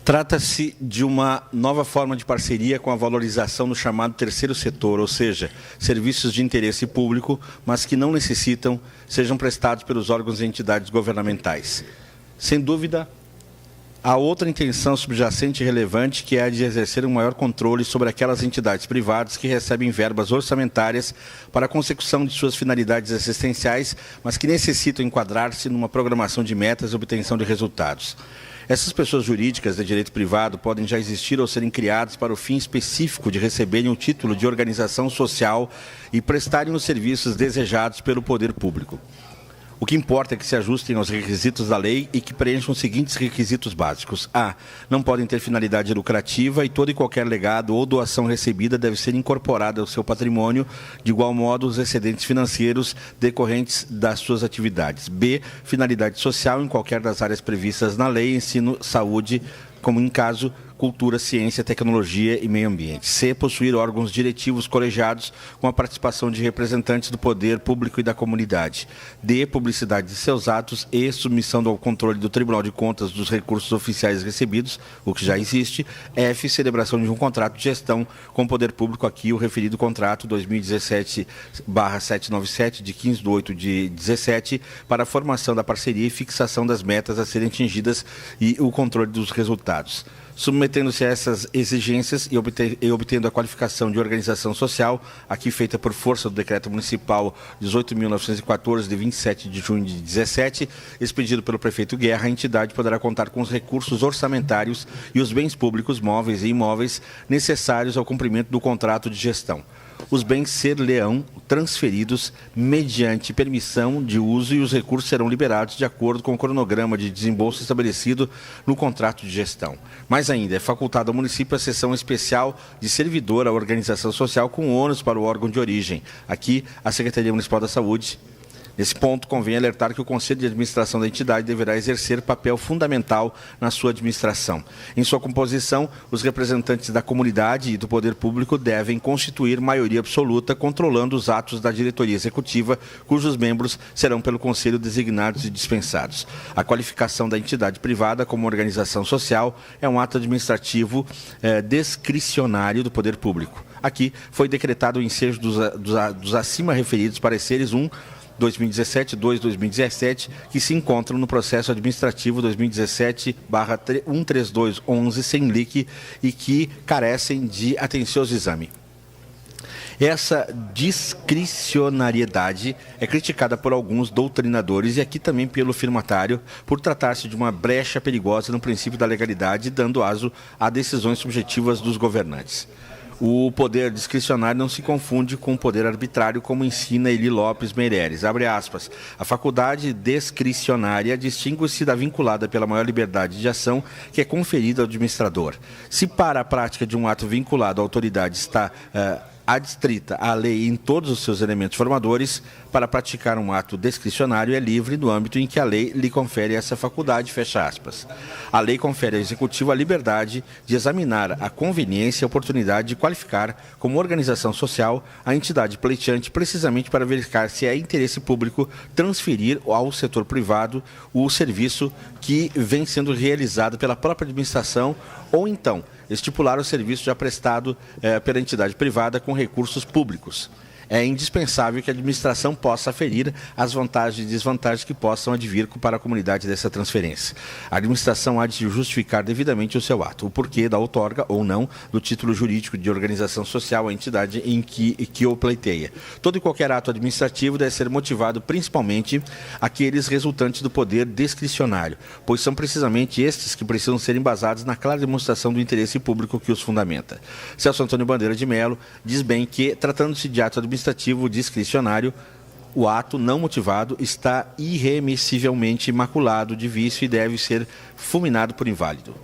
Trata-se de uma nova forma de parceria com a valorização do chamado terceiro setor, ou seja, serviços de interesse público, mas que não necessitam sejam prestados pelos órgãos e entidades governamentais. Sem dúvida, há outra intenção subjacente e relevante, que é a de exercer um maior controle sobre aquelas entidades privadas que recebem verbas orçamentárias para a consecução de suas finalidades assistenciais, mas que necessitam enquadrar-se numa programação de metas e obtenção de resultados. Essas pessoas jurídicas de direito privado podem já existir ou serem criadas para o fim específico de receberem o título de organização social e prestarem os serviços desejados pelo poder público. O que importa é que se ajustem aos requisitos da lei e que preencham os seguintes requisitos básicos. A. Não podem ter finalidade lucrativa e todo e qualquer legado ou doação recebida deve ser incorporada ao seu patrimônio, de igual modo os excedentes financeiros decorrentes das suas atividades. B. Finalidade social em qualquer das áreas previstas na lei, ensino, saúde, como em caso cultura, ciência, tecnologia e meio ambiente. C. Possuir órgãos diretivos colegiados com a participação de representantes do poder público e da comunidade. D. Publicidade de seus atos e submissão ao controle do Tribunal de Contas dos recursos oficiais recebidos, o que já existe. F. Celebração de um contrato de gestão com o poder público, aqui o referido contrato 2017/797, de 15/8/17, para a formação da parceria e fixação das metas a serem atingidas e o controle dos resultados. Submetendo-se a essas exigências e obtendo a qualificação de organização social, aqui feita por força do Decreto Municipal 18.914, de 27 de junho de 2017, expedido pelo prefeito Guerra, a entidade poderá contar com os recursos orçamentários e os bens públicos, móveis e imóveis, necessários ao cumprimento do contrato de gestão. Os bens ser-lhe-ão transferidos mediante permissão de uso e os recursos serão liberados de acordo com o cronograma de desembolso estabelecido no contrato de gestão. Mais ainda, é facultado ao município a cessão especial de servidor à organização social com ônus para o órgão de origem. Aqui, a Secretaria Municipal da Saúde. Nesse ponto, convém alertar que o Conselho de Administração da entidade deverá exercer papel fundamental na sua administração. Em sua composição, os representantes da comunidade e do poder público devem constituir maioria absoluta, controlando os atos da diretoria executiva, cujos membros serão pelo Conselho designados e dispensados. A qualificação da entidade privada como organização social é um ato administrativo discricionário do poder público. Aqui foi decretado o ensejo dos acima referidos pareceres 2017, 2017, que se encontram no processo administrativo 2017/13211 sem LIC e que carecem de atencioso exame. Essa discricionariedade é criticada por alguns doutrinadores e aqui também pelo firmatário por tratar-se de uma brecha perigosa no princípio da legalidade, dando aso a decisões subjetivas dos governantes. O poder discricionário não se confunde com o poder arbitrário, como ensina Eli Lopes Meireles. Abre aspas. A faculdade discricionária distingue-se da vinculada pela maior liberdade de ação que é conferida ao administrador. Se para a prática de um ato vinculado à autoridade está adstrita à lei em todos os seus elementos formadores, para praticar um ato discricionário é livre no âmbito em que a lei lhe confere essa faculdade, fecha aspas. A lei confere ao Executivo a liberdade de examinar a conveniência e a oportunidade de qualificar como organização social a entidade pleiteante, precisamente para verificar se é interesse público transferir ao setor privado o serviço que vem sendo realizado pela própria administração ou então estipular o serviço já prestado pela entidade privada com recursos públicos. É indispensável que a administração possa aferir as vantagens e desvantagens que possam advir para a comunidade dessa transferência. A administração há de justificar devidamente o seu ato, o porquê da outorga ou não do título jurídico de organização social à entidade em que o pleiteia. Todo e qualquer ato administrativo deve ser motivado principalmente aqueles resultantes do poder discricionário, pois são precisamente estes que precisam ser embasados na clara demonstração do interesse público que os fundamenta. Celso Antônio Bandeira de Melo diz bem que, tratando-se de ato administrativo discricionário, o ato não motivado está irremissivelmente maculado de vício e deve ser fulminado por inválido.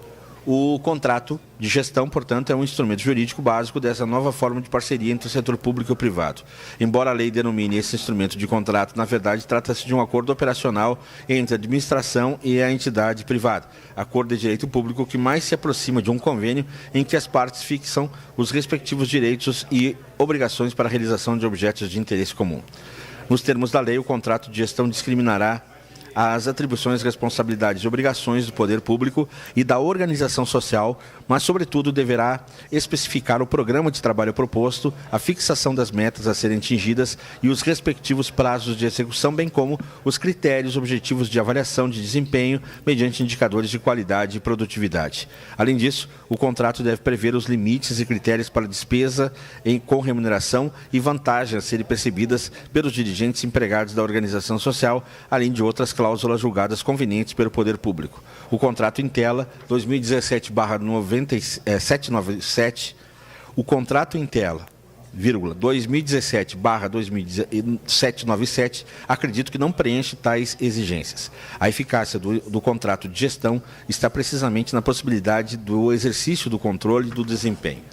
O contrato de gestão, portanto, é um instrumento jurídico básico dessa nova forma de parceria entre o setor público e o privado. Embora a lei denomine esse instrumento de contrato, na verdade, trata-se de um acordo operacional entre a administração e a entidade privada. Acordo de direito público que mais se aproxima de um convênio em que as partes fixam os respectivos direitos e obrigações para a realização de objetos de interesse comum. Nos termos da lei, o contrato de gestão discriminará as atribuições, responsabilidades e obrigações do poder público e da organização social, mas, sobretudo, deverá especificar o programa de trabalho proposto, a fixação das metas a serem atingidas e os respectivos prazos de execução, bem como os critérios objetivos de avaliação de desempenho mediante indicadores de qualidade e produtividade. Além disso, o contrato deve prever os limites e critérios para despesa com remuneração e vantagens a serem percebidas pelos dirigentes empregados da organização social, além de outras cláusulas julgadas convenientes pelo poder público. O contrato em tela 2017/797, o contrato em tela 2017/797, acredito que não preenche tais exigências. A eficácia do contrato de gestão está precisamente na possibilidade do exercício do controle do desempenho.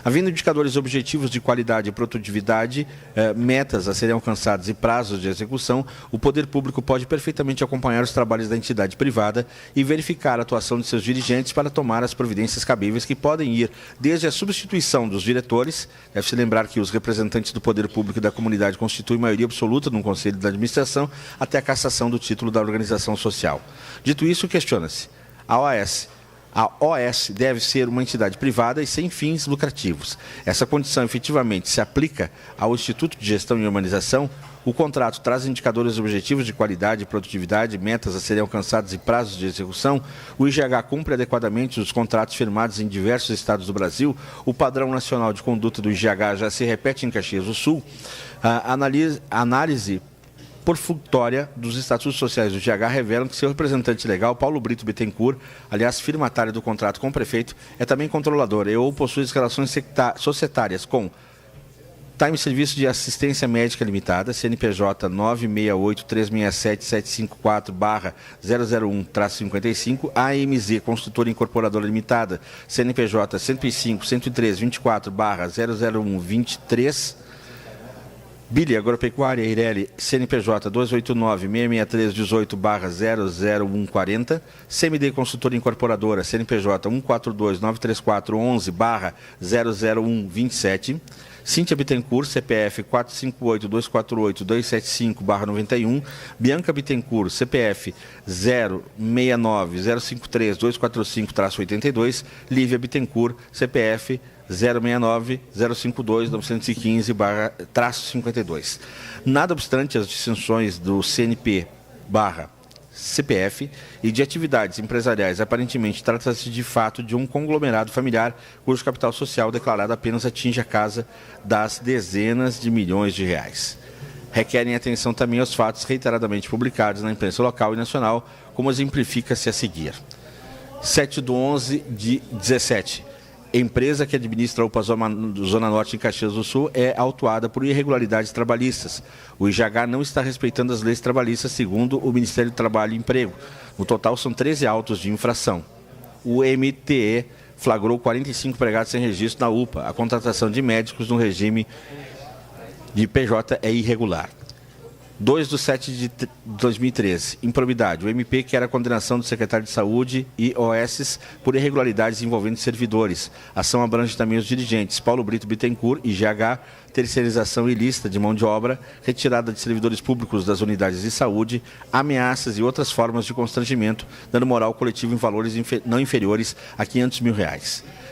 Havendo indicadores objetivos de qualidade e produtividade, metas a serem alcançadas e prazos de execução, o poder público pode perfeitamente acompanhar os trabalhos da entidade privada e verificar a atuação de seus dirigentes para tomar as providências cabíveis, que podem ir desde a substituição dos diretores. Deve-se lembrar que os representantes do poder público e da comunidade constituem maioria absoluta no Conselho de Administração, até a cassação do título da organização social. Dito isso, questiona-se: a OS deve ser uma entidade privada e sem fins lucrativos. Essa condição efetivamente se aplica ao Instituto de Gestão e Humanização. O contrato traz indicadores objetivos de qualidade e produtividade, metas a serem alcançadas e prazos de execução. O IGH cumpre adequadamente os contratos firmados em diversos estados do Brasil. O padrão nacional de conduta do IGH já se repete em Caxias do Sul. A análise porfunctória dos estatutos sociais do IGH revelam que seu representante legal, Paulo Brito Bittencourt, aliás, firmatário do contrato com o prefeito, é também controlador e ou possui relações societárias com Time Serviço de Assistência Médica Limitada, CNPJ 968-3674-001-55, AMZ Construtora Incorporadora Limitada, CNPJ 105-103-24-001-23, Bili Agropecuária Eireli, CNPJ 289-663-18-00140, CMD Consultora Incorporadora, CNPJ 142-934-11-00127, Cíntia Bittencourt, CPF 458-248-275-91, Bianca Bittencourt, CPF 069-053-245-82, Lívia Bittencourt, CPF 069-052-915-52. Nada obstante as distinções do CNP/CPF e de atividades empresariais, aparentemente trata-se de fato de um conglomerado familiar cujo capital social declarado apenas atinge a casa das dezenas de milhões de reais. Requerem atenção também aos fatos reiteradamente publicados na imprensa local e nacional, como exemplifica-se a seguir. 7/11/17. Empresa que administra a UPA Zona Norte em Caxias do Sul é autuada por irregularidades trabalhistas. O IGH não está respeitando as leis trabalhistas, segundo o Ministério do Trabalho e Emprego. No total, são 13 autos de infração. O MTE flagrou 45 empregados sem registro na UPA. A contratação de médicos no regime de PJ é irregular. 2/7/2013, improbidade. O MP quer a condenação do secretário de Saúde e OS por irregularidades envolvendo servidores. A ação abrange também os dirigentes Paulo Brito Bittencourt, IGH, terceirização ilícita de mão de obra, retirada de servidores públicos das unidades de saúde, ameaças e outras formas de constrangimento, dano moral coletivo em valores não inferiores a R$500 mil.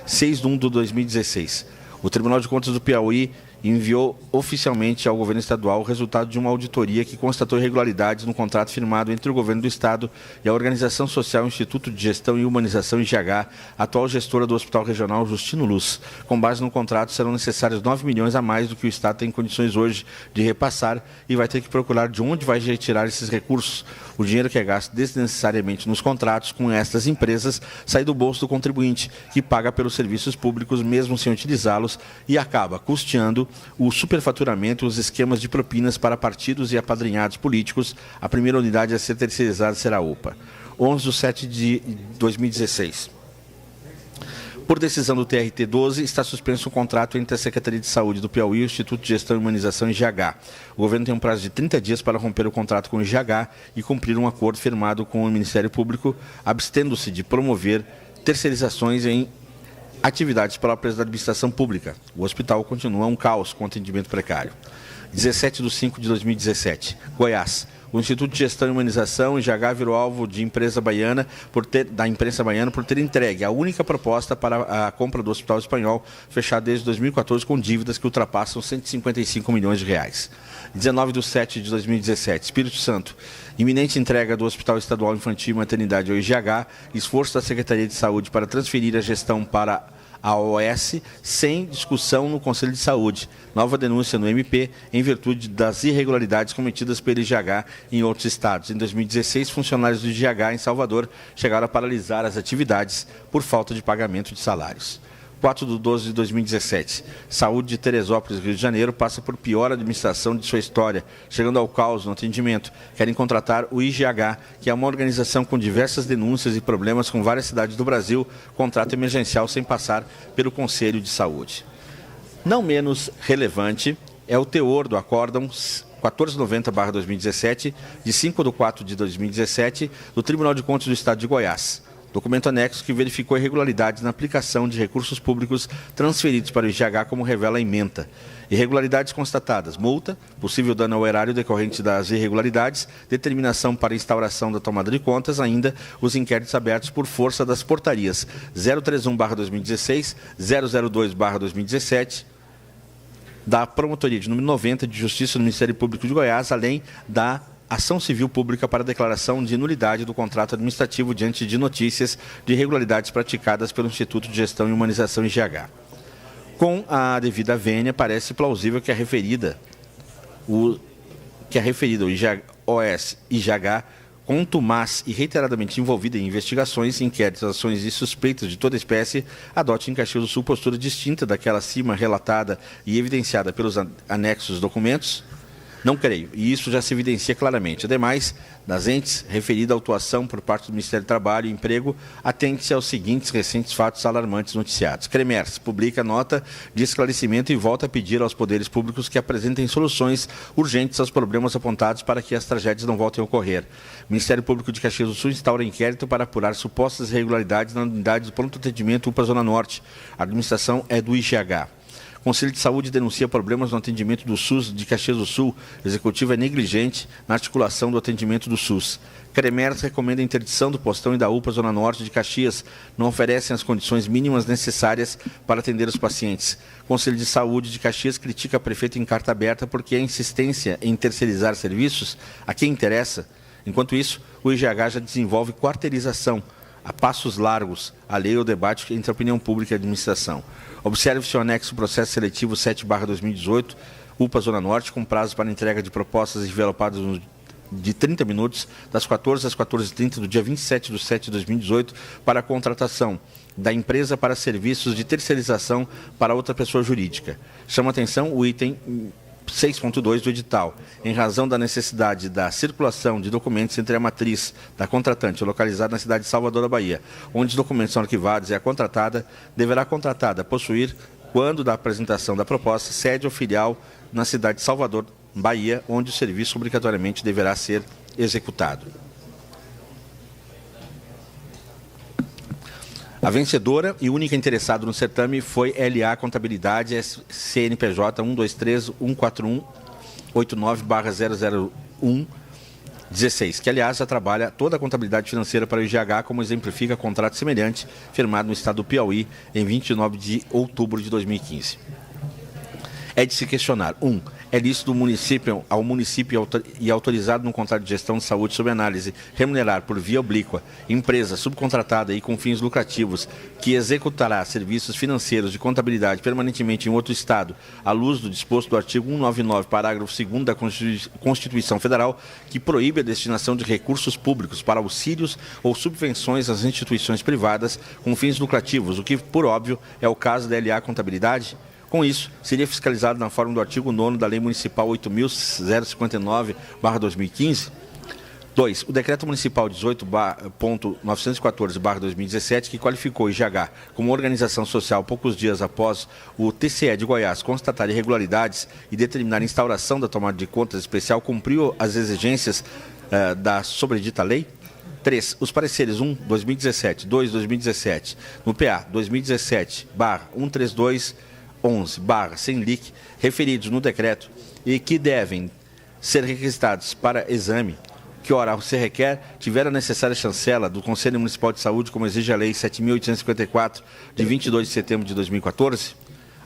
6/1/2016. O Tribunal de Contas do Piauí enviou oficialmente ao governo estadual o resultado de uma auditoria que constatou irregularidades no contrato firmado entre o governo do estado e a organização social Instituto de Gestão e Humanização IGH, atual gestora do Hospital Regional Justino Luz. Com base no contrato, serão necessários 9 milhões a mais do que o estado tem condições hoje de repassar e vai ter que procurar de onde vai retirar esses recursos. O dinheiro que é gasto desnecessariamente nos contratos com estas empresas sai do bolso do contribuinte, que paga pelos serviços públicos mesmo sem utilizá-los e acaba custeando o superfaturamento e os esquemas de propinas para partidos e apadrinhados políticos. A primeira unidade a ser terceirizada será a UPA. 11/7/2016. Por decisão do TRT 12, está suspenso o contrato entre a Secretaria de Saúde do Piauí e o Instituto de Gestão e Humanização IGH. O governo tem um prazo de 30 dias para romper o contrato com o IGH e cumprir um acordo firmado com o Ministério Público, abstendo-se de promover terceirizações em atividades próprias da administração pública. O hospital continua um caos com atendimento precário. 17/5/2017. Goiás. O Instituto de Gestão e Humanização, IGH, virou alvo da imprensa baiana por ter entregue a única proposta para a compra do Hospital Espanhol, fechado desde 2014 com dívidas que ultrapassam 155 milhões de reais. 19/7/2017, Espírito Santo. Iminente entrega do Hospital Estadual Infantil e Maternidade ao IGH, esforço da Secretaria de Saúde para transferir a gestão para a OS sem discussão no Conselho de Saúde. Nova denúncia no MP em virtude das irregularidades cometidas pelo IGH em outros estados. Em 2016, funcionários do IGH em Salvador chegaram a paralisar as atividades por falta de pagamento de salários. 4/12/2017. Saúde de Teresópolis, Rio de Janeiro, passa por pior administração de sua história, chegando ao caos no atendimento. Querem contratar o IGH, que é uma organização com diversas denúncias e problemas com várias cidades do Brasil, contrato emergencial sem passar pelo Conselho de Saúde. Não menos relevante é o teor do acórdão 1490/2017, de 5/4/2017, do Tribunal de Contas do Estado de Goiás. Documento anexo que verificou irregularidades na aplicação de recursos públicos transferidos para o IGH, como revela a ementa. Irregularidades constatadas: multa, possível dano ao erário decorrente das irregularidades, determinação para instauração da tomada de contas, ainda os inquéritos abertos por força das portarias 031/2016, 002/2017, da Promotoria de número 90 de Justiça do Ministério Público de Goiás, além da Ação Civil Pública para declaração de nulidade do contrato administrativo diante de notícias de irregularidades praticadas pelo Instituto de Gestão e Humanização IGH. Com a devida vênia, parece plausível que a referida, o OS IGH, contumaz e reiteradamente envolvida em investigações, inquéritos, ações e suspeitas de toda espécie, adote em Caxias do Sul postura distinta daquela acima relatada e evidenciada pelos anexos documentos? Não creio, e isso já se evidencia claramente. Ademais, das entes referida à atuação por parte do Ministério do Trabalho e Emprego, atente-se aos seguintes recentes fatos alarmantes noticiados. Cremers publica nota de esclarecimento e volta a pedir aos poderes públicos que apresentem soluções urgentes aos problemas apontados para que as tragédias não voltem a ocorrer. O Ministério Público de Caxias do Sul instaura inquérito para apurar supostas irregularidades na unidade do pronto atendimento UPA Zona Norte. A administração é do IGH. Conselho de Saúde denuncia problemas no atendimento do SUS de Caxias do Sul. O Executivo é negligente na articulação do atendimento do SUS. Cremers recomenda a interdição do postão e da UPA Zona Norte de Caxias. Não oferecem as condições mínimas necessárias para atender os pacientes. Conselho de Saúde de Caxias critica a prefeita em carta aberta porque a insistência em terceirizar serviços a quem interessa. Enquanto isso, o IGH já desenvolve quarteirização a passos largos, alheio ao debate entre a opinião pública e a administração. Observe-se o anexo processo seletivo 7/2018, UPA Zona Norte, com prazo para entrega de propostas envelopadas de 30 minutos, das 14 às 14h30 do dia 27/7/2018, para a contratação da empresa para serviços de terceirização para outra pessoa jurídica. Chama atenção o item 6.2 do edital, em razão da necessidade da circulação de documentos entre a matriz da contratante, localizada na cidade de Salvador da Bahia, onde os documentos são arquivados, e a contratada deverá possuir, quando da apresentação da proposta, sede ou filial na cidade de Salvador, Bahia, onde o serviço obrigatoriamente deverá ser executado. A vencedora e única interessada no certame foi LA Contabilidade CNPJ 123-14189/00116, que aliás já trabalha toda a contabilidade financeira para o IGH, como exemplifica contrato semelhante firmado no estado do Piauí em 29 de outubro de 2015. É de se questionar: 1. É lícito ao município e autorizado no contrato de gestão de saúde sob análise remunerar por via oblíqua empresa subcontratada e com fins lucrativos que executará serviços financeiros de contabilidade permanentemente em outro estado, à luz do disposto do artigo 199, parágrafo 2º da Constituição Federal, que proíbe a destinação de recursos públicos para auxílios ou subvenções às instituições privadas com fins lucrativos, o que, por óbvio, é o caso da LA Contabilidade? Com isso, seria fiscalizado na forma do artigo 9º da Lei Municipal 8.059/2015. 2. O Decreto Municipal 18.914/2017, que qualificou o IGH como organização social poucos dias após o TCE de Goiás constatar irregularidades e determinar a instauração da tomada de contas especial, cumpriu as exigências da sobredita lei? 3. Os pareceres 1/2017, 2/2017, no PA 2017/13211/Senlic, referidos no decreto, e que devem ser requisitados para exame, que ora se requer, tiver a necessária chancela do Conselho Municipal de Saúde, como exige a Lei 7.854, de 22 de setembro de 2014.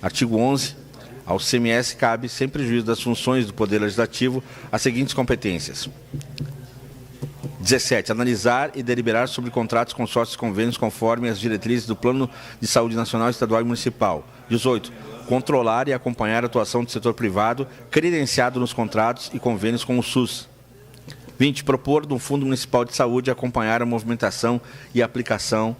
Artigo 11. Ao CMS cabe, sem prejuízo das funções do Poder Legislativo, as seguintes competências. 17. Analisar e deliberar sobre contratos, consórcios e convênios conforme as diretrizes do Plano de Saúde Nacional, Estadual e Municipal. 18. Controlar e acompanhar a atuação do setor privado credenciado nos contratos e convênios com o SUS. 20. Propor do Fundo Municipal de Saúde acompanhar a movimentação e aplicação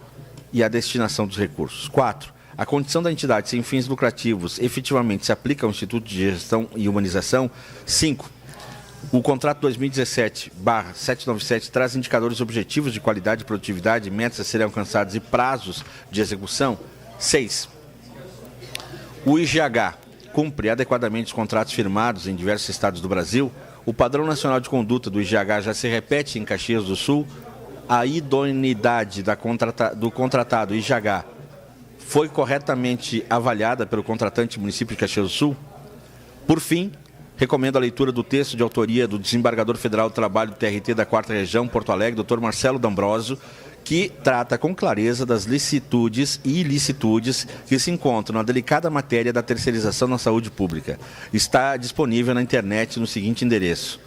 e a destinação dos recursos. 4. A condição da entidade sem fins lucrativos efetivamente se aplica ao Instituto de Gestão e Humanização. 5. O contrato 2017/797 traz indicadores objetivos de qualidade e produtividade, metas a serem alcançadas e prazos de execução. 6. O IGH cumpre adequadamente os contratos firmados em diversos estados do Brasil. O padrão nacional de conduta do IGH já se repete em Caxias do Sul. A idoneidade do contratado IGH foi corretamente avaliada pelo contratante município de Caxias do Sul. Por fim, recomendo a leitura do texto de autoria do desembargador federal do trabalho do TRT da 4ª Região, Porto Alegre, Dr. Marcelo D'Ambrosio, que trata com clareza das licitudes e ilicitudes que se encontram na delicada matéria da terceirização na saúde pública. Está disponível na internet no seguinte endereço: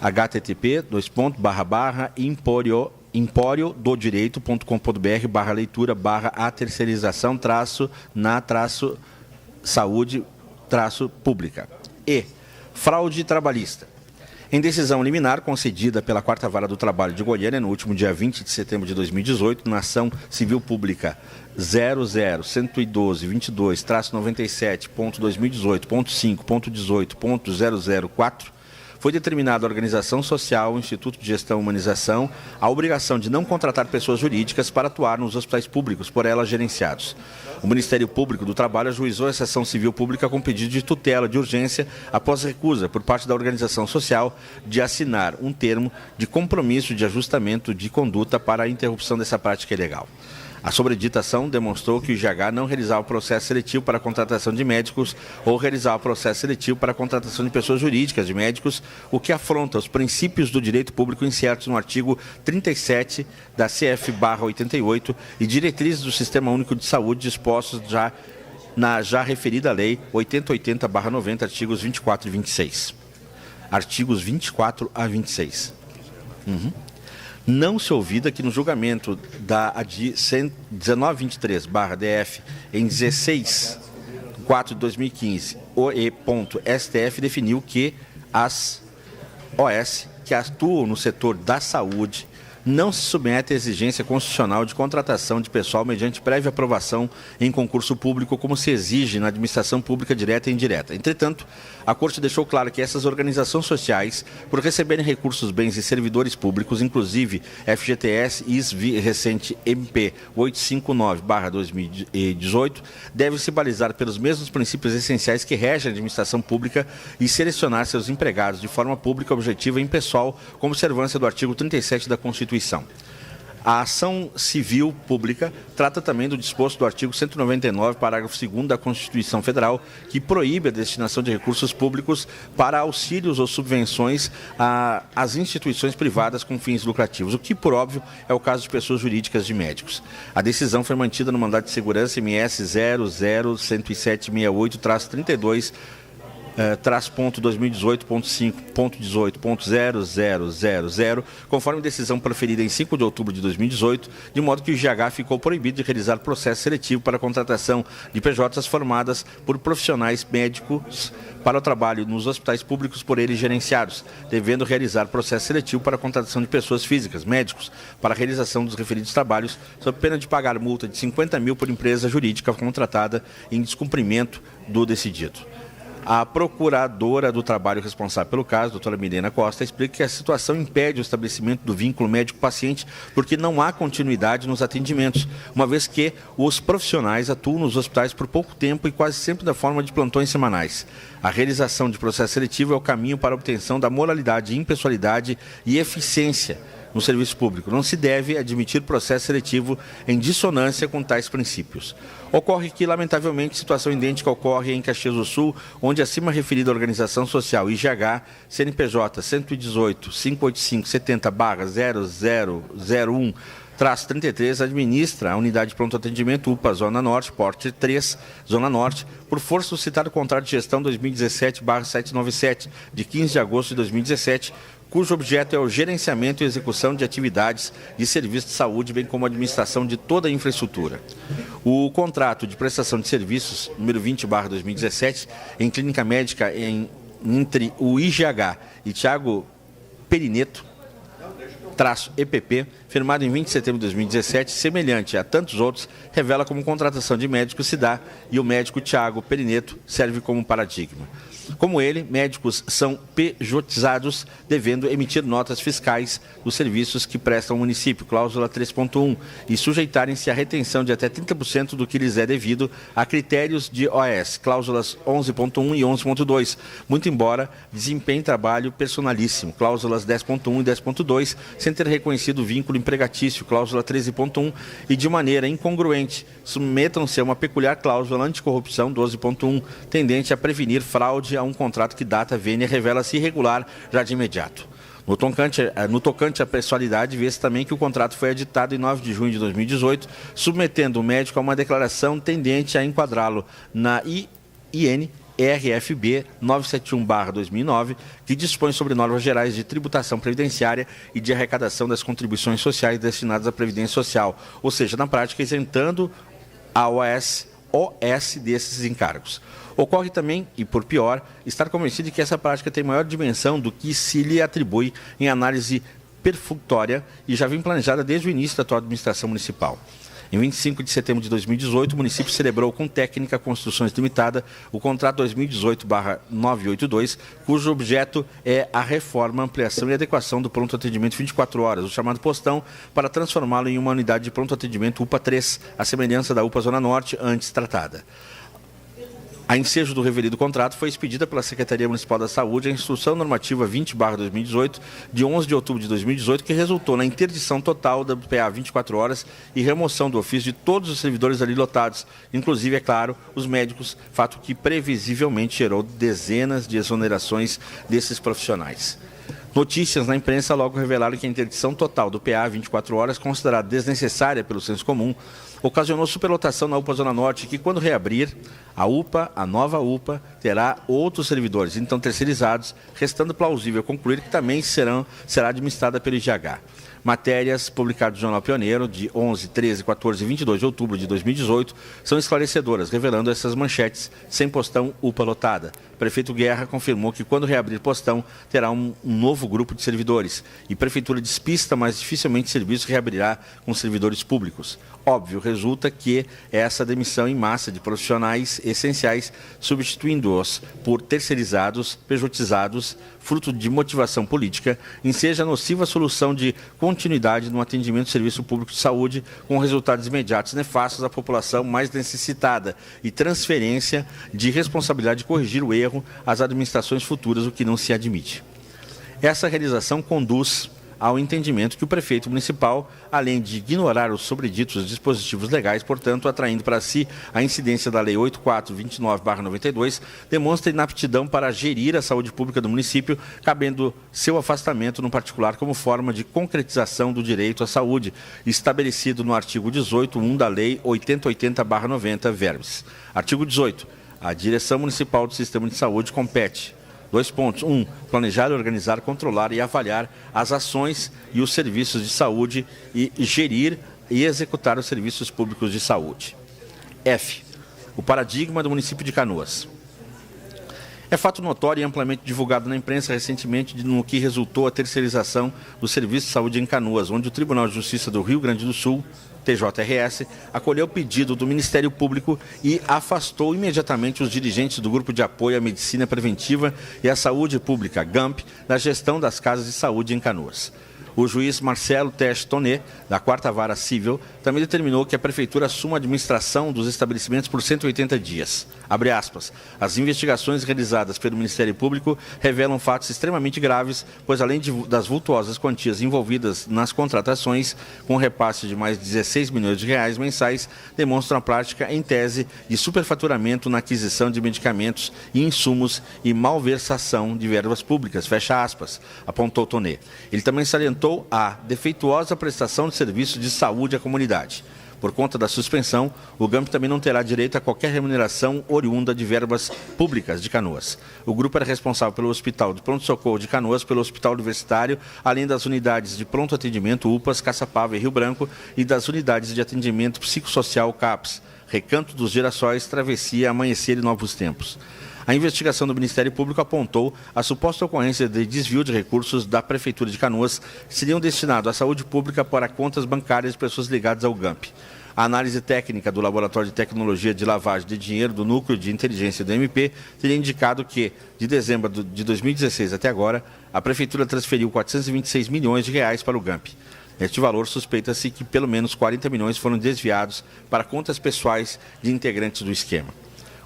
http://emporiododireito.com.br/leitura/a terceirização-na-saúde-pública. E fraude trabalhista. Em decisão liminar concedida pela 4ª Vara do Trabalho de Goiânia, no último dia 20 de setembro de 2018, na ação civil pública 00122.27.2018.5.18.004, foi determinada à organização social, o Instituto de Gestão e Humanização, a obrigação de não contratar pessoas jurídicas para atuar nos hospitais públicos por elas gerenciados. O Ministério Público do Trabalho ajuizou essa ação civil pública com pedido de tutela de urgência após recusa por parte da organização social de assinar um termo de compromisso de ajustamento de conduta para a interrupção dessa prática ilegal. A sobredita ação demonstrou que o IGH não realizava o processo seletivo para a contratação de médicos ou realizava o processo seletivo para a contratação de pessoas jurídicas de médicos, o que afronta os princípios do direito público incertos no artigo 37 da CF/88 e diretrizes do Sistema Único de Saúde dispostos na já referida Lei 8080/90, artigos 24 e 26. Artigos 24 a 26. Não se ouvida que no julgamento da ADI 1923/DF em 16/4/2015, o E.STF definiu que as OS que atuam no setor da saúde não se submete à exigência constitucional de contratação de pessoal mediante prévia aprovação em concurso público, como se exige na administração pública direta e indireta. Entretanto, a Corte deixou claro que essas organizações sociais, por receberem recursos, bens e servidores públicos, inclusive FGTS e recente MP 859/2018, devem se balizar pelos mesmos princípios essenciais que regem a administração pública e selecionar seus empregados de forma pública, objetiva e impessoal, com observância do artigo 37 da Constituição. A ação civil pública trata também do disposto do artigo 199, parágrafo 2º da Constituição Federal, que proíbe a destinação de recursos públicos para auxílios ou subvenções às instituições privadas com fins lucrativos, o que, por óbvio, é o caso de pessoas jurídicas de médicos. A decisão foi mantida no mandado de segurança MS 0010768-32, ponto 2018.5.18.0000, conforme decisão proferida em 5 de outubro de 2018, de modo que o IGH ficou proibido de realizar processo seletivo para a contratação de PJs formadas por profissionais médicos para o trabalho nos hospitais públicos por eles gerenciados, devendo realizar processo seletivo para a contratação de pessoas físicas, médicos, para a realização dos referidos trabalhos, sob pena de pagar multa de 50 mil por empresa jurídica contratada em descumprimento do decidido. A procuradora do trabalho responsável pelo caso, doutora Milena Costa, explica que a situação impede o estabelecimento do vínculo médico-paciente porque não há continuidade nos atendimentos, uma vez que os profissionais atuam nos hospitais por pouco tempo e quase sempre da forma de plantões semanais. A realização de processo seletivo é o caminho para a obtenção da moralidade, impessoalidade e eficiência no serviço público. Não se deve admitir processo seletivo em dissonância com tais princípios. Ocorre que, lamentavelmente, situação idêntica ocorre em Caxias do Sul, onde a acima referida organização social IGH, CNPJ 118-585-70-0001-33, administra a unidade de pronto atendimento UPA Zona Norte, Porte 3, Zona Norte, por força do citado contrato de gestão 2017/797, de 15 de agosto de 2017, cujo objeto é o gerenciamento e execução de atividades de serviço de saúde, bem como a administração de toda a infraestrutura. O contrato de prestação de serviços, número 20/2017, em clínica médica entre o IGH e Thiago Perineto, -EPP, firmado em 20 de setembro de 2017, semelhante a tantos outros, revela como contratação de médico se dá e o médico Thiago Perineto serve como paradigma. Como ele, médicos são pejotizados, devendo emitir notas fiscais dos serviços que prestam ao município, cláusula 3.1, e sujeitarem-se à retenção de até 30% do que lhes é devido a critérios de OS, cláusulas 11.1 e 11.2, muito embora desempenhem trabalho personalíssimo, cláusulas 10.1 e 10.2, sem ter reconhecido vínculo empregatício, cláusula 13.1, e de maneira incongruente, submetam-se a uma peculiar cláusula anticorrupção, 12.1, tendente a prevenir fraude a um contrato que data vênia revela-se irregular já de imediato. No tocante à pessoalidade, vê-se também que o contrato foi editado em 9 de junho de 2018, submetendo o médico a uma declaração tendente a enquadrá-lo na IN RFB 971/2009, que dispõe sobre normas gerais de tributação previdenciária e de arrecadação das contribuições sociais destinadas à Previdência Social, ou seja, na prática, isentando a OS desses encargos. Ocorre também, e por pior, estar convencido de que essa prática tem maior dimensão do que se lhe atribui em análise perfunctória e já vem planejada desde o início da atual administração municipal. Em 25 de setembro de 2018, o município celebrou com técnica Construções Limitada o contrato 2018/982, cujo objeto é a reforma, ampliação e adequação do pronto atendimento 24 horas, o chamado postão, para transformá-lo em uma unidade de pronto atendimento UPA 3, à semelhança da UPA Zona Norte, antes tratada. A ensejo do referido contrato foi expedida pela Secretaria Municipal da Saúde a Instrução Normativa 20/2018, de 11 de outubro de 2018, que resultou na interdição total da PA 24 horas e remoção do ofício de todos os servidores ali lotados, inclusive, é claro, os médicos, fato que previsivelmente gerou dezenas de exonerações desses profissionais. Notícias na imprensa logo revelaram que a interdição total do PA 24 horas, considerada desnecessária pelo senso comum, ocasionou superlotação na UPA Zona Norte, que, quando reabrir, a nova UPA, terá outros servidores, então terceirizados, restando plausível concluir que também será administrada pelo IGH. Matérias publicadas no Jornal Pioneiro, de 11, 13, 14 e 22 de outubro de 2018, são esclarecedoras, revelando essas manchetes: sem postão, UPA lotada. Prefeito Guerra confirmou que, quando reabrir postão, terá um novo grupo de servidores. E Prefeitura despista, mas dificilmente serviço reabrirá com servidores públicos. Óbvio, resulta que essa demissão em massa de profissionais essenciais, substituindo-os por terceirizados, pejotizados, fruto de motivação política, enseja a nociva solução de continuidade no atendimento do serviço público de saúde, com resultados imediatos nefastos à população mais necessitada e transferência de responsabilidade de corrigir o erro às administrações futuras, o que não se admite. Essa realização conduz ao entendimento que o prefeito municipal, além de ignorar os sobreditos dispositivos legais, portanto, atraindo para si a incidência da Lei 8429/92, demonstra inaptidão para gerir a saúde pública do município, cabendo seu afastamento, no particular, como forma de concretização do direito à saúde, estabelecido no artigo 18.1 da Lei 8080/90, verbes. Artigo 18. A direção municipal do Sistema de Saúde compete: 1. Planejar, organizar, controlar e avaliar as ações e os serviços de saúde e gerir e executar os serviços públicos de saúde. F. O paradigma do município de Canoas. É fato notório e amplamente divulgado na imprensa recentemente no que resultou a terceirização do Serviço de Saúde em Canoas, onde o Tribunal de Justiça do Rio Grande do Sul, TJRS, acolheu o pedido do Ministério Público e afastou imediatamente os dirigentes do Grupo de Apoio à Medicina Preventiva e à Saúde Pública, GAMP, da gestão das casas de saúde em Canoas. O juiz Marcelo Teche Tonet, da 4ª Vara Civil, também determinou que a Prefeitura assuma a administração dos estabelecimentos por 180 dias. Abre aspas. As investigações realizadas pelo Ministério Público revelam fatos extremamente graves, pois além das vultuosas quantias envolvidas nas contratações, com repasse de mais de 16 milhões de reais mensais, demonstram a prática, em tese, de superfaturamento na aquisição de medicamentos e insumos e malversação de verbas públicas, fecha aspas, apontou Tonet. Ele também salientou a defeituosa prestação de serviços de saúde à comunidade. Por conta da suspensão, o GAMP também não terá direito a qualquer remuneração oriunda de verbas públicas de Canoas. O grupo era responsável pelo Hospital de Pronto-Socorro de Canoas, pelo Hospital Universitário, além das unidades de pronto atendimento UPAs, Caçapava e Rio Branco e das unidades de atendimento psicossocial CAPS, Recanto dos Girassóis, Travessia, Amanhecer e Novos Tempos. A investigação do Ministério Público apontou a suposta ocorrência de desvio de recursos da Prefeitura de Canoas que seriam destinados à saúde pública para contas bancárias de pessoas ligadas ao GAMP. A análise técnica do Laboratório de Tecnologia de Lavagem de Dinheiro do Núcleo de Inteligência do MP teria indicado que, de dezembro de 2016 até agora, a Prefeitura transferiu 426 milhões de reais para o GAMP. Neste valor, suspeita-se que pelo menos 40 milhões foram desviados para contas pessoais de integrantes do esquema.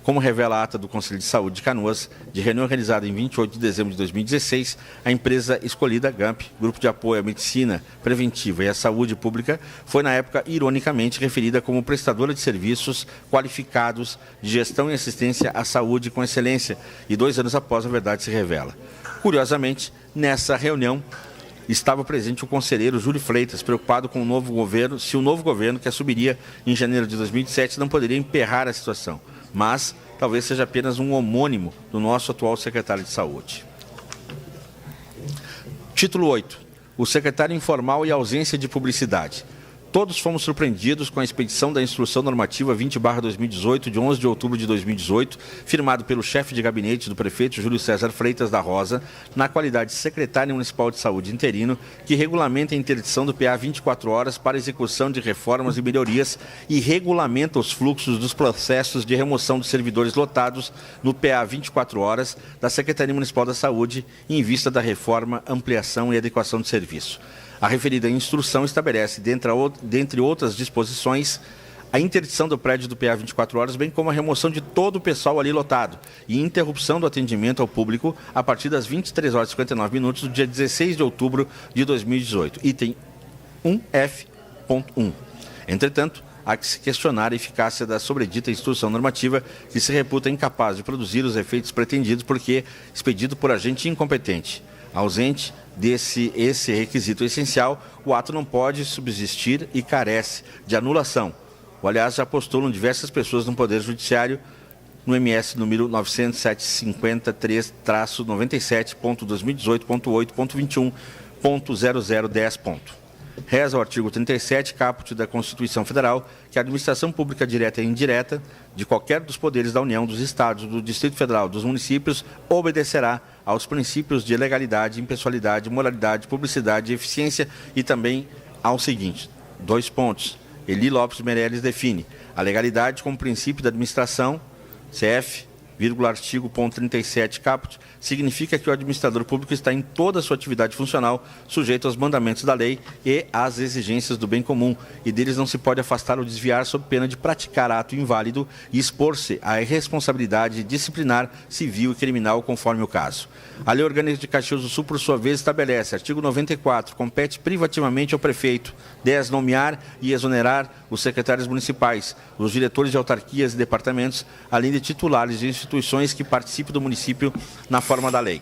Como revela a ata do Conselho de Saúde de Canoas, de reunião realizada em 28 de dezembro de 2016, a empresa escolhida, GAMP, Grupo de Apoio à Medicina Preventiva e à Saúde Pública, foi na época ironicamente referida como prestadora de serviços qualificados de gestão e assistência à saúde com excelência, e 2 anos após a verdade se revela. Curiosamente, nessa reunião, estava presente o conselheiro Júlio Freitas, preocupado com o novo governo, se o novo governo, que assumiria em janeiro de 2007, não poderia emperrar a situação. Mas talvez seja apenas um homônimo do nosso atual secretário de Saúde. Título 8. O secretário informal e ausência de publicidade. Todos fomos surpreendidos com a expedição da Instrução Normativa 20/2018, de 11 de outubro de 2018, firmado pelo chefe de gabinete do prefeito Júlio César Freitas da Rosa, na qualidade de secretário municipal de saúde interino, que regulamenta a interdição do PA 24 horas para execução de reformas e melhorias e regulamenta os fluxos dos processos de remoção de servidores lotados no PA 24 horas da Secretaria Municipal da Saúde, em vista da reforma, ampliação e adequação de serviço. A referida instrução estabelece, dentre outras disposições, a interdição do prédio do PA 24 horas, bem como a remoção de todo o pessoal ali lotado e interrupção do atendimento ao público a partir das 23 horas e 59 minutos do dia 16 de outubro de 2018. Item 1F.1. Entretanto, há que se questionar a eficácia da sobredita instrução normativa, que se reputa incapaz de produzir os efeitos pretendidos porque expedido por agente incompetente. Ausente esse requisito essencial, o ato não pode subsistir e carece de anulação. O aliás já postulam diversas pessoas no Poder Judiciário no MS número 90753.2018.8.21.0010. Reza o artigo 37, caput da Constituição Federal, que a administração pública direta e indireta de qualquer dos poderes da União, dos Estados, do Distrito Federal, dos municípios, obedecerá aos princípios de legalidade, impessoalidade, moralidade, publicidade e eficiência e também ao seguinte. 2 pontos. Eli Lopes Meirelles define a legalidade como princípio da administração, CF, artigo 37 caput, significa que o administrador público está em toda a sua atividade funcional sujeito aos mandamentos da lei e às exigências do bem comum, e deles não se pode afastar ou desviar sob pena de praticar ato inválido e expor-se à irresponsabilidade disciplinar, civil e criminal conforme o caso. A Lei Orgânica de Caxias do Sul, por sua vez, estabelece, artigo 94, compete privativamente ao prefeito 10. Nomear e exonerar os secretários municipais, os diretores de autarquias e departamentos, além de titulares de instituições que participem do município na forma da lei.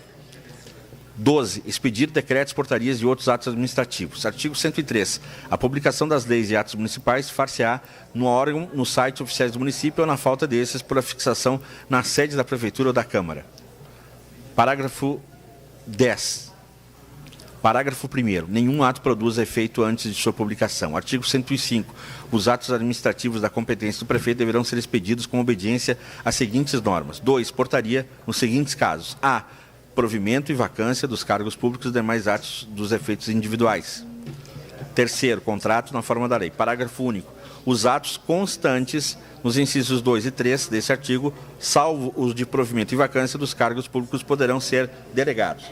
12. Expedir decretos, portarias e outros atos administrativos. Artigo 103. A publicação das leis e atos municipais far-se-á no órgão, no site oficiais do município ou, na falta desses, por fixação na sede da Prefeitura ou da Câmara. Parágrafo 10. Parágrafo 1º. Nenhum ato produz efeito antes de sua publicação. Artigo 105. Os atos administrativos da competência do prefeito deverão ser expedidos com obediência às seguintes normas. 2. Portaria nos seguintes casos. A. Provimento e vacância dos cargos públicos e demais atos dos efeitos individuais. 3º. Contrato na forma da lei. Parágrafo único. Os atos constantes nos incisos 2 e 3 desse artigo, salvo os de provimento e vacância dos cargos públicos, poderão ser delegados.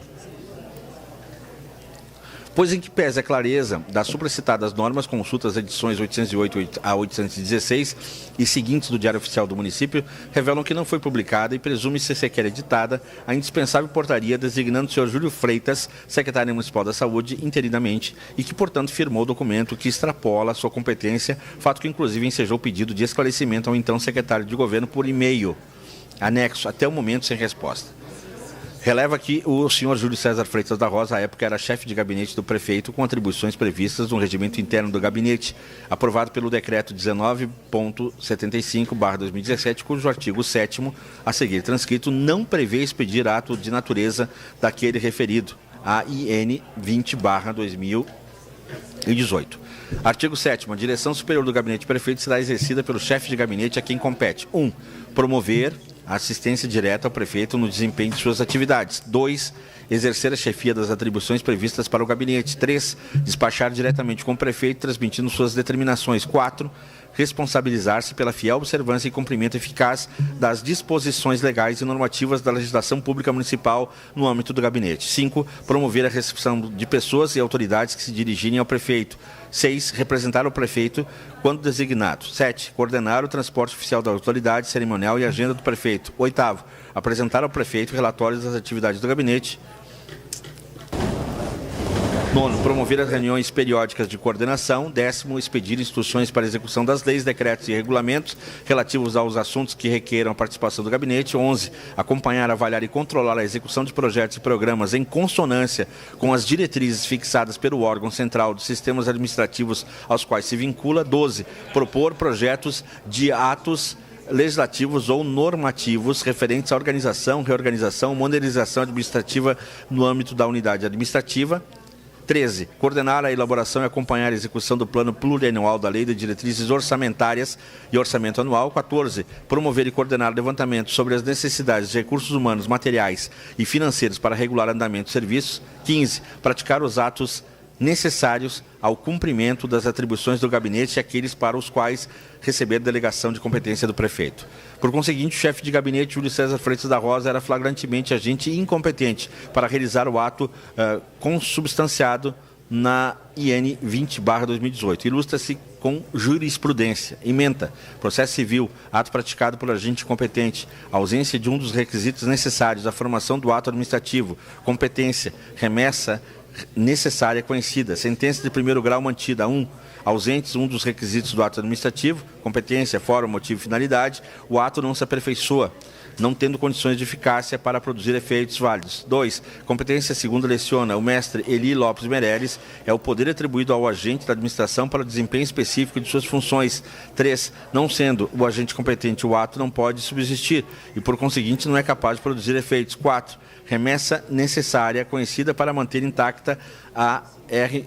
Pois em que pese a clareza das supracitadas normas, consultas edições 808 a 816 e seguintes do Diário Oficial do Município, revelam que não foi publicada e presume-se sequer editada a indispensável portaria designando o senhor Júlio Freitas, secretário municipal da Saúde, interinamente, e que, portanto, firmou o documento que extrapola sua competência, fato que, inclusive, ensejou pedido de esclarecimento ao então secretário de governo por e-mail, anexo, até o momento sem resposta. Releva que o senhor Júlio César Freitas da Rosa, à época, era chefe de gabinete do prefeito com atribuições previstas no regimento interno do gabinete, aprovado pelo decreto 19.75/2017, cujo artigo 7º, a seguir transcrito, não prevê expedir ato de natureza daquele referido, a IN 20/2018. Artigo 7º. A direção superior do gabinete do prefeito será exercida pelo chefe de gabinete a quem compete: 1. Promover a assistência direta ao prefeito no desempenho de suas atividades. 2. Exercer a chefia das atribuições previstas para o gabinete. 3. Despachar diretamente com o prefeito, transmitindo suas determinações. 4. Responsabilizar-se pela fiel observância e cumprimento eficaz das disposições legais e normativas da legislação pública municipal no âmbito do gabinete. 5. Promover a recepção de pessoas e autoridades que se dirigirem ao prefeito. 6. Representar o prefeito quando designado. 7. Coordenar o transporte oficial da autoridade, cerimonial e agenda do prefeito. 8. Apresentar ao prefeito relatórios das atividades do gabinete. 9. Promover as reuniões periódicas de coordenação. 10. Expedir instruções para execução das leis, decretos e regulamentos relativos aos assuntos que requeram a participação do gabinete. 11. Acompanhar, avaliar e controlar a execução de projetos e programas em consonância com as diretrizes fixadas pelo órgão central dos sistemas administrativos aos quais se vincula. 12. Propor projetos de atos legislativos ou normativos referentes à organização, reorganização, modernização administrativa no âmbito da unidade administrativa. 13. Coordenar a elaboração e acompanhar a execução do plano plurianual da Lei de Diretrizes Orçamentárias e Orçamento Anual. 14. Promover e coordenar levantamento sobre as necessidades de recursos humanos, materiais e financeiros para regular andamento de serviços. 15. Praticar os atos necessários ao cumprimento das atribuições do gabinete e aqueles para os quais receber delegação de competência do prefeito. Por conseguinte, o chefe de gabinete, Júlio César Freitas da Rosa, era flagrantemente agente incompetente para realizar o ato consubstanciado na IN 20/2018. Ilustra-se com jurisprudência. Ementa. Processo civil. Ato praticado por agente incompetente. Ausência de um dos requisitos necessários à formação do ato administrativo. Competência. Remessa necessária conhecida. Sentença de primeiro grau mantida. 1. Ausentes um dos requisitos do ato administrativo, competência, forma, motivo e finalidade, o ato não se aperfeiçoa, não tendo condições de eficácia para produzir efeitos válidos. 2. Competência segundo leciona o mestre Eli Lopes Meirelles, é o poder atribuído ao agente da administração para o desempenho específico de suas funções. 3. Não sendo o agente competente, o ato não pode subsistir e, por conseguinte, não é capaz de produzir efeitos. 4. Remessa necessária conhecida para manter intacta a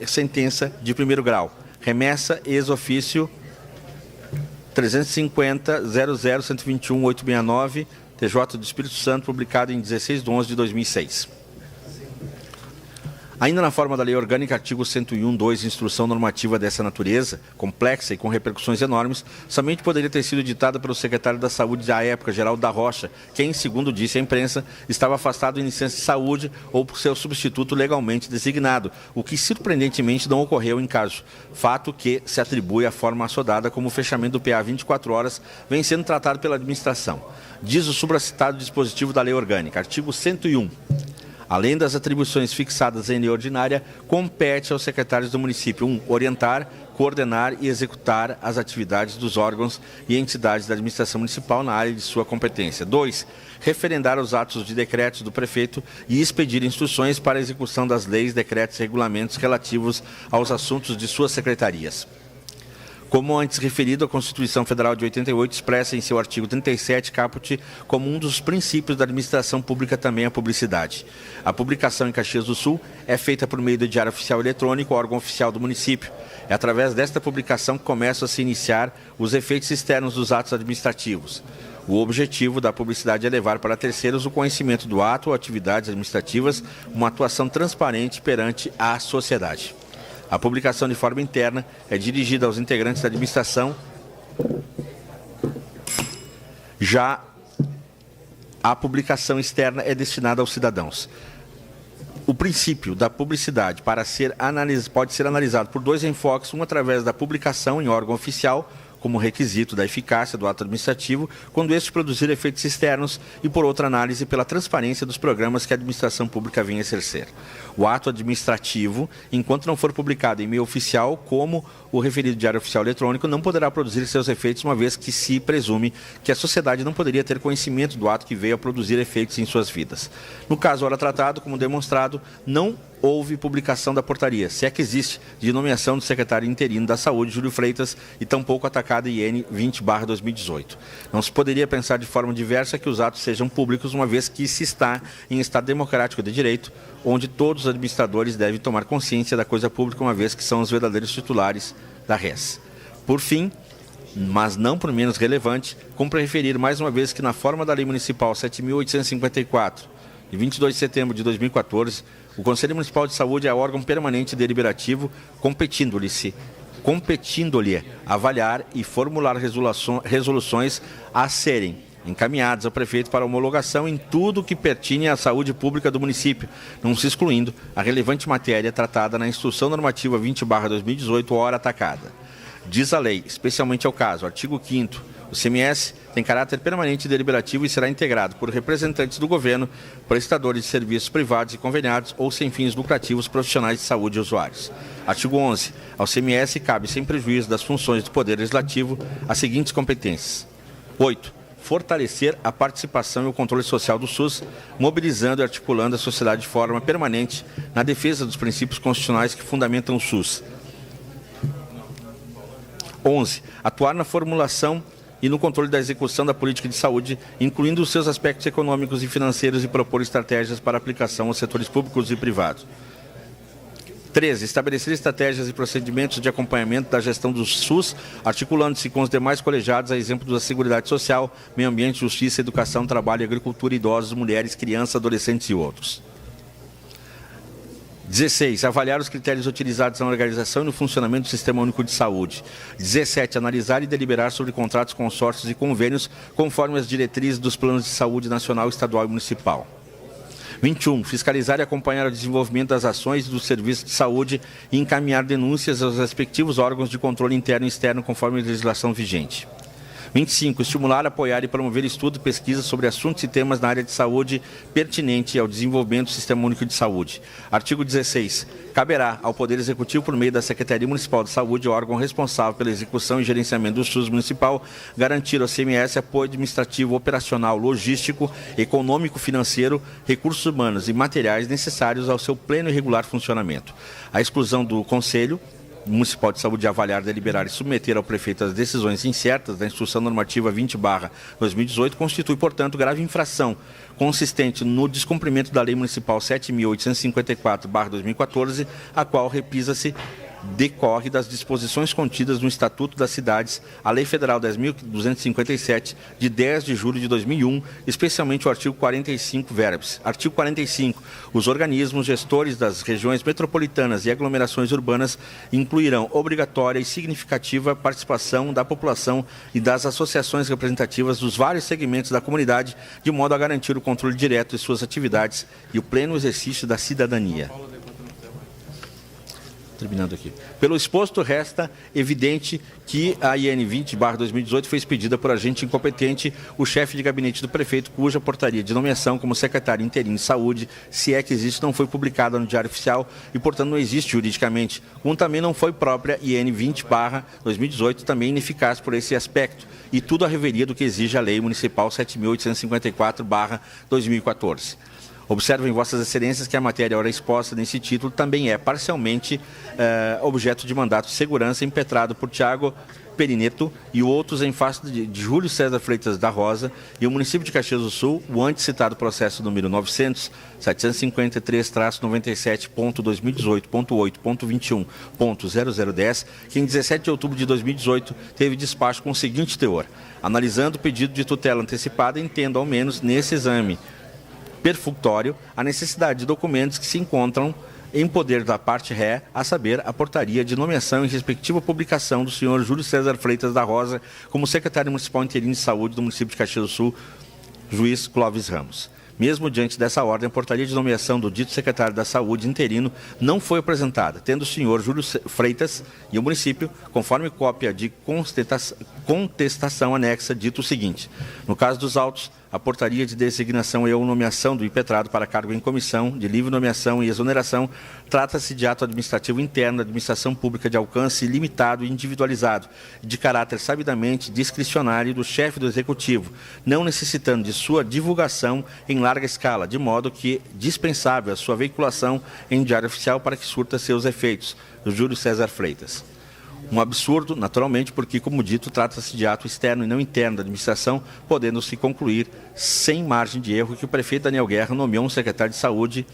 sentença de primeiro grau. Remessa ex-ofício 350.00.121.869, TJ do Espírito Santo, publicado em 16/11/2006. Ainda na forma da Lei Orgânica, artigo 101(2), instrução normativa dessa natureza, complexa e com repercussões enormes, somente poderia ter sido editada pelo secretário da Saúde da época, Geraldo da Rocha, quem, segundo disse a imprensa, estava afastado em licença de saúde ou por seu substituto legalmente designado, o que surpreendentemente não ocorreu em caso. Fato que se atribui à forma assodada como o fechamento do PA 24 horas vem sendo tratado pela administração. Diz o supracitado dispositivo da Lei Orgânica, artigo 101. Além das atribuições fixadas em lei ordinária, compete aos secretários do município: 1. Orientar, coordenar e executar as atividades dos órgãos e entidades da administração municipal na área de sua competência. 2. Referendar os atos de decretos do prefeito e expedir instruções para a execução das leis, decretos e regulamentos relativos aos assuntos de suas secretarias. Como antes referido, a Constituição Federal de 88 expressa em seu artigo 37, caput, como um dos princípios da administração pública também a publicidade. A publicação em Caxias do Sul é feita por meio do Diário Oficial Eletrônico, órgão oficial do município. É através desta publicação que começam a se iniciar os efeitos externos dos atos administrativos. O objetivo da publicidade é levar para terceiros o conhecimento do ato ou atividades administrativas, uma atuação transparente perante a sociedade. A publicação de forma interna é dirigida aos integrantes da administração. Já a publicação externa é destinada aos cidadãos. O princípio da publicidade pode ser analisado por dois enfoques, um através da publicação em órgão oficial, como requisito da eficácia do ato administrativo, quando este produzir efeitos externos, e por outra análise pela transparência dos programas que a administração pública vem exercer. O ato administrativo, enquanto não for publicado em meio oficial, como o referido Diário Oficial Eletrônico, não poderá produzir seus efeitos, uma vez que se presume que a sociedade não poderia ter conhecimento do ato que veio a produzir efeitos em suas vidas. No caso ora tratado, como demonstrado, não houve publicação da portaria, se é que existe, de nomeação do secretário interino da Saúde, Júlio Freitas, e tampouco atacada IN 20/2018. Não se poderia pensar de forma diversa que os atos sejam públicos, uma vez que se está em Estado democrático de direito, onde todos os administradores devem tomar consciência da coisa pública, uma vez que são os verdadeiros titulares da res. Por fim, mas não por menos relevante, cumpre referir mais uma vez que na forma da Lei Municipal 7.854, de 22 de setembro de 2014, o Conselho Municipal de Saúde é órgão permanente e deliberativo, competindo-lhe avaliar e formular resoluções a serem encaminhadas ao prefeito para homologação em tudo que pertine à saúde pública do município, não se excluindo a relevante matéria tratada na Instrução Normativa 20/2018, ora atacada. Diz a lei, especialmente ao caso, artigo 5º, o CMS tem caráter permanente e deliberativo e será integrado por representantes do governo, prestadores de serviços privados e conveniados ou sem fins lucrativos, profissionais de saúde e usuários. Artigo 11. Ao CMS cabe, sem prejuízo das funções do Poder Legislativo, as seguintes competências. 8. Fortalecer a participação e o controle social do SUS, mobilizando e articulando a sociedade de forma permanente na defesa dos princípios constitucionais que fundamentam o SUS. 11. Atuar na formulação e no controle da execução da política de saúde, incluindo os seus aspectos econômicos e financeiros, e propor estratégias para aplicação aos setores públicos e privados. 13. Estabelecer estratégias e procedimentos de acompanhamento da gestão do SUS, articulando-se com os demais colegiados, a exemplo da Seguridade Social, Meio Ambiente, Justiça, Educação, Trabalho, Agricultura, Idosos, Mulheres, Crianças, Adolescentes e outros. 16. Avaliar os critérios utilizados na organização e no funcionamento do Sistema Único de Saúde. 17. Analisar e deliberar sobre contratos, consórcios e convênios conforme as diretrizes dos planos de saúde nacional, estadual e municipal. 21. Fiscalizar e acompanhar o desenvolvimento das ações dos serviços de saúde e encaminhar denúncias aos respectivos órgãos de controle interno e externo conforme a legislação vigente. 25. Estimular, apoiar e promover estudo e pesquisa sobre assuntos e temas na área de saúde pertinente ao desenvolvimento do Sistema Único de Saúde. Artigo 16. Caberá ao Poder Executivo, por meio da Secretaria Municipal de Saúde, órgão responsável pela execução e gerenciamento do SUS municipal, garantir ao CMS apoio administrativo, operacional, logístico, econômico, financeiro, recursos humanos e materiais necessários ao seu pleno e regular funcionamento. A exclusão do Conselho Municipal de Saúde de avaliar, deliberar e submeter ao prefeito as decisões incertas da Instrução Normativa 20/2018 constitui, portanto, grave infração consistente no descumprimento da Lei Municipal 7.854/2014, a qual decorre das disposições contidas no Estatuto das Cidades, a Lei Federal 10.257, de 10 de julho de 2001, especialmente o artigo 45, verbs. Artigo 45. Os organismos gestores das regiões metropolitanas e aglomerações urbanas incluirão obrigatória e significativa participação da população e das associações representativas dos vários segmentos da comunidade, de modo a garantir o controle direto de suas atividades e o pleno exercício da cidadania. Terminando aqui. Pelo exposto, resta evidente que a IN 20/2018 foi expedida por agente incompetente, o chefe de gabinete do prefeito, cuja portaria de nomeação como secretário interino de saúde, se é que existe, não foi publicada no Diário Oficial e, portanto, não existe juridicamente. Como também não foi própria IN 20/2018, também ineficaz por esse aspecto, e tudo à revelia do que exige a Lei Municipal 7.854/2014. Observem, Vossas Excelências, que a matéria ora exposta nesse título também é parcialmente objeto de mandato de segurança impetrado por Tiago Perineto e outros em face de Júlio César Freitas da Rosa e o município de Caxias do Sul, o antes citado processo número 900.753/97.2018.8.21.0010, que em 17 de outubro de 2018 teve despacho com o seguinte teor: analisando o pedido de tutela antecipada, entendo ao menos nesse exame perfunctório a necessidade de documentos que se encontram em poder da parte ré, a saber, a portaria de nomeação e respectiva publicação do senhor Júlio César Freitas da Rosa como secretário municipal interino de saúde do município de Caxias do Sul, juiz Clóvis Ramos. Mesmo diante dessa ordem, a portaria de nomeação do dito secretário da Saúde interino não foi apresentada, tendo o senhor Júlio Freitas e o município, conforme cópia de contestação anexa, dito o seguinte: no caso dos autos, a portaria de designação e ou nomeação do impetrado para cargo em comissão, de livre nomeação e exoneração, trata-se de ato administrativo interno da administração pública de alcance limitado e individualizado, de caráter sabidamente discricionário do chefe do executivo, não necessitando de sua divulgação em larga escala, de modo que dispensável a sua veiculação em diário oficial para que surta seus efeitos. Júlio César Freitas. Um absurdo, naturalmente, porque, como dito, trata-se de ato externo e não interno da administração, podendo-se concluir, sem margem de erro, que o prefeito Daniel Guerra nomeou um secretário de saúde,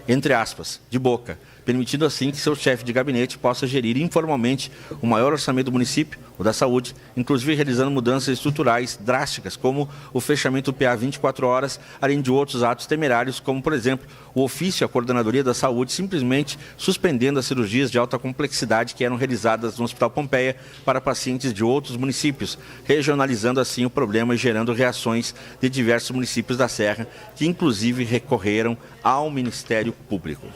entre aspas, de boca, permitindo assim que seu chefe de gabinete possa gerir informalmente o maior orçamento do município, o da saúde, inclusive realizando mudanças estruturais drásticas, como o fechamento do PA 24 horas, além de outros atos temerários, como, por exemplo, o ofício à Coordenadoria da Saúde simplesmente suspendendo as cirurgias de alta complexidade que eram realizadas no Hospital Pompeia para pacientes de outros municípios, regionalizando assim o problema e gerando reações de diversos municípios da Serra, que inclusive recorreram ao Ministério Público.